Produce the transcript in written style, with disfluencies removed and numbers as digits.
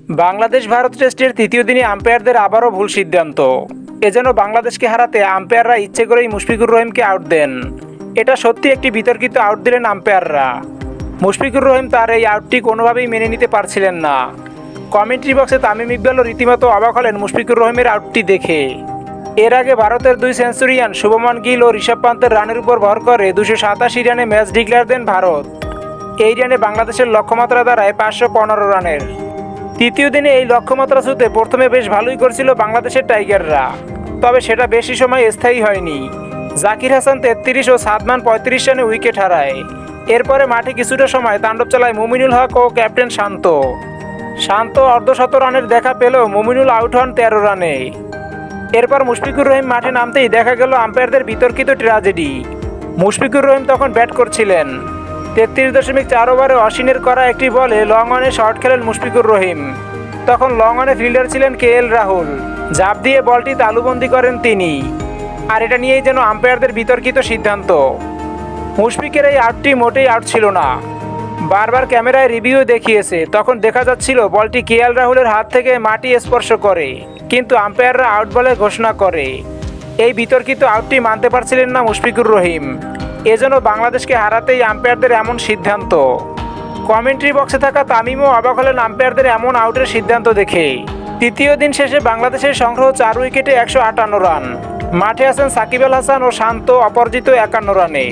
বাংলাদেশ ভারত টেস্টের তৃতীয় দিনে আম্পায়ারদের আবারও ভুল সিদ্ধান্ত। এজন্য বাংলাদেশকে হারাতে আম্পায়াররা ইচ্ছে করেই মুশফিকুর রহিমকে আউট দেন। এটা সত্যি একটি বিতর্কিত আউট দিলেন আম্পায়াররা। মুশফিকুর রহিম তার এই আউটটি কোনোভাবেই মেনে নিতে পারছিলেন না। কমেন্ট্রি বক্সে তামিম ইকবালও রীতিমতো অবাক হলেন মুশফিকুর রহিমের আউটটি দেখে। এর আগে ভারতের দুই সেঞ্চুরিয়ান শুভমান গিল ও ঋষভ পান্তের রানের উপর ভর করে 287 রানে ম্যাচ ডিক্লেয়ার দেন ভারত। এই রানে বাংলাদেশের লক্ষ্যমাত্রা দাঁড়ায় 515 রানের। তৃতীয় দিনে এই লক্ষ্যমাত্রা ছুঁতে প্রথমে বেশ ভালোই করছিল বাংলাদেশের টাইগাররা, তবে সেটা বেশি সময় স্থায়ী হয়নি। জাকির হাসান 33 ও সাদমান 35 রানে উইকেট হারায়। এরপরে মাঠে কিছুটা সময় তাণ্ডব চালায় মুমিনুল হক ও ক্যাপ্টেন শান্ত অর্ধশত রানের দেখা পেলেও মুমিনুল আউট হন 13 রানে। এরপর মুশফিকুর রহিম মাঠে নামতেই দেখা গেল আম্পায়ারদের বিতর্কিত ট্র্যাজেডি। মুশফিকুর রহিম তখন ব্যাট করছিলেন। 33.4 ওভারে অশ্বিনের করা একটি বলে লং অনে শট খেলেন মুশফিকুর রহিম। তখন লং অনে ফিল্ডার ছিলেন KL রাহুল। ঝাঁপ দিয়ে বলটি তালুবন্দি করেন তিনি। আর এটা নিয়েই যেন আম্পায়ারদের বিতর্কিত সিদ্ধান্ত। মুশফিকের এই আউটটি মোটেই আউট ছিল না। বারবার ক্যামেরায় রিভিউ দেখিয়েছে, তখন দেখা যাচ্ছিল বলটি KL রাহুলের হাত থেকে মাটি স্পর্শ করে, কিন্তু আম্পায়াররা আউট বলে ঘোষণা করে। এই বিতর্কিত আউটটি মানতে পারছিলেন না মুশফিকুর রহিম। এজন্য বাংলাদেশকে হারাতেই আম্পায়ারদের এমন সিদ্ধান্ত। কমেন্ট্রি বক্সে থাকা তামিমও অবাক হলেন আম্পায়ারদের এমন আউটের সিদ্ধান্ত দেখে। তৃতীয় দিন শেষে বাংলাদেশের সংগ্রহ 4 উইকেটে 158 রান। মাঠে আছেন সাকিব আল হাসান ও শান্ত অপরাজিত 51 রানে।